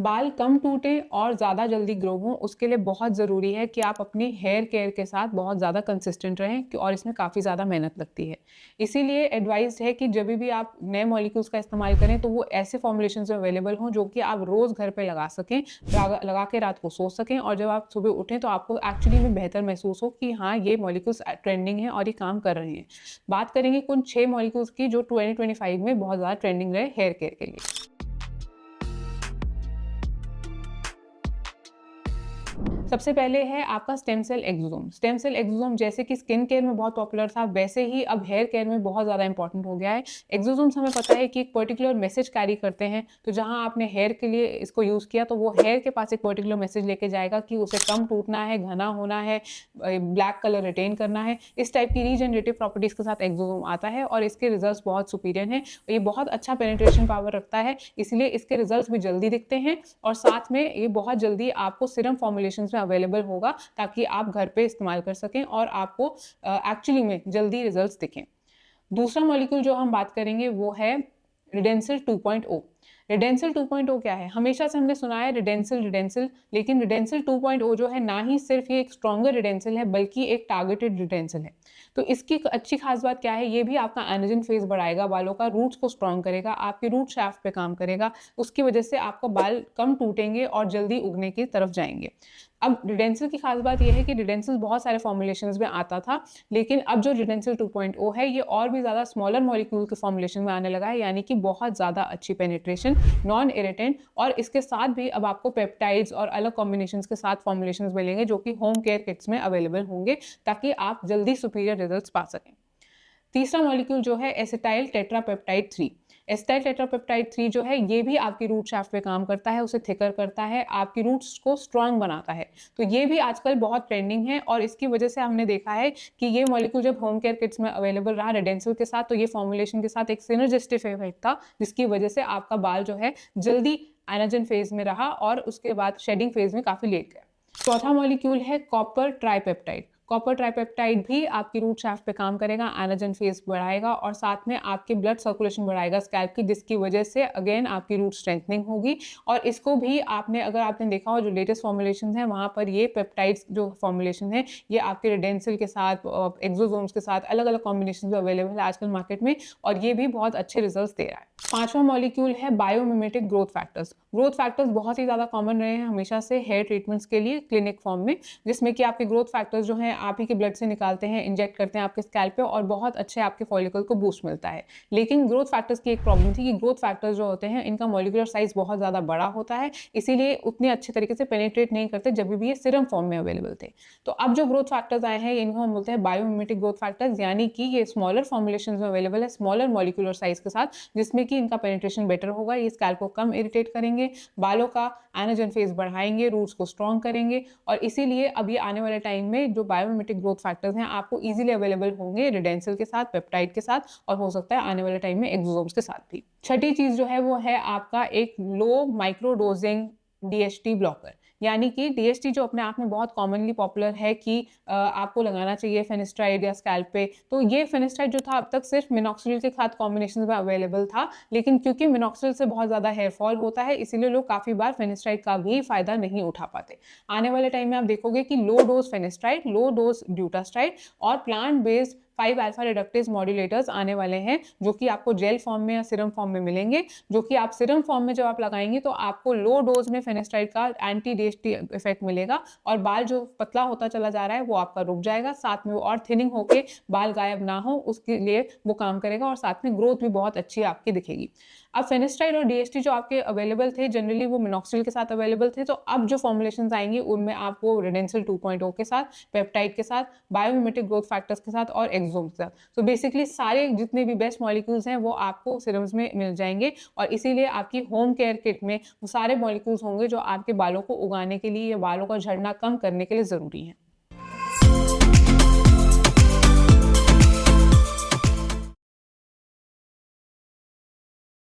बाल कम टूटें और ज़्यादा जल्दी ग्रो हों, उसके लिए बहुत ज़रूरी है कि आप अपनी हेयर केयर के साथ बहुत ज़्यादा कंसिस्टेंट रहें और इसमें काफ़ी ज़्यादा मेहनत लगती है। इसीलिए एडवाइस है कि जब भी आप नए मॉलिक्यूल्स का इस्तेमाल करें तो वो ऐसे फॉर्मुलेशंस में अवेलेबल हों जो कि आप रोज़ घर पे लगा सकें, लगा के रात को सो सकें और जब आप सुबह उठें तो आपको एक्चुअली में बेहतर महसूस हो कि हाँ, ये मॉलिक्यूल्स ट्रेंडिंग हैं और ये काम कर रहे हैं। बात करेंगे कुल 6 मॉलिक्यूल्स की जो 2025 में बहुत ज़्यादा ट्रेंडिंग रहे हेयर केयर के लिए। सबसे पहले है आपका stem cell exosome. Stem cell exosome जैसे कि स्किन केयर में बहुत पॉपुलर था, वैसे ही अब हेयर केयर में बहुत ज़्यादा इंपॉर्टेंट हो गया है। एक्सोसोम्स हमें पता है कि एक पर्टिकुलर मैसेज कैरी करते हैं, तो जहाँ आपने हेयर के लिए इसको यूज़ किया तो वो हेयर के पास एक पर्टिकुलर मैसेज लेके जाएगा कि उसे कम टूटना है, घना होना है, ब्लैक कलर रिटेन करना है। इस टाइप की रीजनरेटिव प्रॉपर्टीज़ के साथ एक्सोसोम आता है और इसके रिजल्ट्स बहुत सुपीरियर हैं। ये बहुत अच्छा पेनिट्रेशन पावर रखता है, इसलिए इसके रिजल्ट्स भी जल्दी दिखते हैं और साथ में ये बहुत जल्दी आपको सीरम फॉर्मुलेशंस में अवेलेबल होगा ताकि आप घर पे इस्तेमाल कर सकें और आपको एक्चुअली में जल्दी रिजल्ट्स दिखें। दूसरा मॉलिक्यूल जो हम बात करेंगे वो है रिडेंसिल 2.0। रिडेंसिल 2.0 क्या है? हमेशा से हमने सुना है रिडेंसिल रिडेंसिल, लेकिन रिडेंसिल 2.0 जो है ना ही सिर्फ ये एक स्ट्रॉन्गर रिडेंसिल है बल्कि एक टारगेटेड रिडेंसिल है। तो इसकी अच्छी खास बात क्या है? ये भी आपका एनाजन फेज बढ़ाएगा, बालों का रूट्स को स्ट्रॉन्ग करेगा, आपके रूट शाफ्ट पे काम करेगा, उसकी वजह से आपका बाल कम टूटेंगे और जल्दी उगने की तरफ जाएंगे। अब रिडेंसिल की खास बात यह है कि रिडेंसिल बहुत सारे फॉर्मुलेशंस में आता था, लेकिन अब जो रिडेंसिल 2.0 है ये और भी ज़्यादा स्मॉलर मॉलिक्यूल के फॉर्मुलेशन में आने लगा है, यानी कि बहुत ज़्यादा अच्छी पेनिट्रेशन, नॉन इरिटेंट और इसके साथ भी अब आपको पेप्टाइड्स और अलग कॉम्बिनेशंस के साथ फॉर्मुलेशंस मिलेंगे जो कि होम केयर किट्स में अवेलेबल होंगे ताकि आप जल्दी सुपीरियर रिजल्ट्स पा सकें। तीसरा मॉलिक्यूल जो है एसिटाइल टेट्रापेप्टाइड 3। एसिटाइल टेट्रापेप्टाइड 3 जो है ये भी आपकी रूट शाफ्ट पे काम करता है, उसे थिकर करता है, आपकी रूट्स को स्ट्रॉन्ग बनाता है। तो ये भी आजकल बहुत ट्रेंडिंग है और इसकी वजह से हमने देखा है कि ये मॉलिक्यूल जब होम केयर किट्स में अवेलेबल रहा रिडेंसिल के साथ तो ये फॉर्मुलेशन के साथ एक सिनर्जिस्टिक इफेक्ट था जिसकी वजह से आपका बाल जो है जल्दी एनाजन फेज में रहा और उसके बाद शेडिंग फेज में काफ़ी लेट गया। चौथा मॉलिक्यूल है कॉपर ट्राइपेप्टाइड। कॉपर ट्राइपेप्टाइड भी आपकी रूट शाफ्ट पे काम करेगा, एनाजन फेज बढ़ाएगा और साथ में आपके ब्लड सर्कुलेशन बढ़ाएगा स्कैल्प की, जिसकी वजह से अगेन आपकी रूट स्ट्रेंथनिंग होगी। और इसको भी अगर आपने देखा हो जो लेटेस्ट फॉर्मुलेशन है वहाँ पर ये पेप्टाइड्स जो फॉर्मुलेशन है ये आपके रिडेंसिल के साथ, एक्सोसोम्स के साथ अलग अलग कॉम्बिनेशन में अवेलेबल है आजकल मार्केट में और ये भी बहुत अच्छे रिजल्ट दे रहा है। पांचवा मॉलिक्यूल है biomimetic growth factors. Growth factors बहुत ही ज़्यादा कॉमन रहे हैं हमेशा से हेयर ट्रीटमेंट्स के लिए क्लिनिक फॉर्म में, जिसमें कि आपके ग्रोथ फैक्टर्स जो हैं आप ही के ब्लड से निकालते हैं, इंजेक्ट करते हैं आपके स्कैल्प पे और बहुत अच्छे आपके फॉलिकल को बूस्ट मिलता है। लेकिन ग्रोथ फैक्टर्स की एक प्रॉब्लम थी कि ग्रोथ फैक्टर्स जो होते हैं इनका मॉलिक्यूलर साइज बहुत ज़्यादा बड़ा होता है, इसीलिए उतने अच्छे तरीके से पेनिट्रेट नहीं करते जब भी ये सिरम फॉर्म में अवेलेबल थे। तो अब जो ग्रोथ फैक्टर्स आए हैं इनको हम बोलते हैं बायोमिमेटिक ग्रोथ फैक्टर्स, यानी कि ये स्मॉलर फॉर्मुलेशन में अवेलेबल है, स्मॉलर मॉलिक्यूलर साइज के साथ, जिसमें कि इनका पेनिट्रेशन बेटर होगा, ये स्कैल्प को कम इरिटेट करेंगे, बालों का एनाजन फेज बढ़ाएंगे, रूट्स को स्ट्रॉन्ग करेंगे और इसीलिए अब ये आने वाले टाइम में जो बायोमिमेटिक ग्रोथ फैक्टर्स हैं आपको इजीली अवेलेबल होंगे रिडेंसिल के साथ, पेप्टाइड के साथ और हो सकता है आने वाले टाइम में एक्सोसोम्स के साथ भी। छठी चीज जो है वो है आपका एक लो माइक्रो डोजिंग डीएचटी ब्लॉकर, यानी कि डीएचटी जो अपने आप में बहुत कॉमनली पॉपुलर है कि आपको लगाना चाहिए फेनिस्ट्राइड या स्कैल्प पे। तो ये फेनिस्ट्राइड जो था अब तक सिर्फ मिनॉक्सिडिल के साथ कॉम्बिनेशन में अवेलेबल था, लेकिन क्योंकि मिनॉक्सिडिल से बहुत ज़्यादा हेयर फॉल होता है इसीलिए लोग काफ़ी बार फेनिस्ट्राइड का भी फ़ायदा नहीं उठा पाते। आने वाले टाइम में आप देखोगे कि लो डोज फेनिस्ट्राइड, लो डोज ड्यूटास्ट्राइड और plant based 5 alpha reductase modulators आने वाले हैं जो कि आपको जेल फॉर्म में या सिरम फॉर्म में मिलेंगे, जो कि आप सिरम फॉर्म में जब आप लगाएंगे तो आपको लो डोज में फेनिस्ट्राइड का एंटी डीएचटी इफेक्ट मिलेगा और बाल जो पतला होता चला जा रहा है वो आपका रुक जाएगा, साथ में वो और थिनिंग होके बाल गायब ना हो उसके लिए वो काम करेगा और साथ में ग्रोथ भी बहुत अच्छी आपकी दिखेगी। अब फेनिस्ट्राइड और डीएचटी जो आपके अवेलेबल थे जनरली वो मिनॉक्सिडिल के साथ अवेलेबल थे, तो अब जो फॉर्मुलेशंस आएंगी उनमें आपको रिडेंसिल 2.0 के साथ, पेप्टाइड के साथ, बायोमिमेटिक ग्रोथ फैक्टर्स के साथ और एक्सोसोम्स के साथ। तो बेसिकली सारे जितने भी बेस्ट मॉलिक्यूल्स हैं वो आपको सिरम्स में मिल जाएंगे और इसीलिए आपकी होम केयर किट में वो सारे मॉलिक्यूल्स होंगे जो आपके बालों को उगाने के लिए या बालों का झड़ना कम करने के लिए ज़रूरी हैं।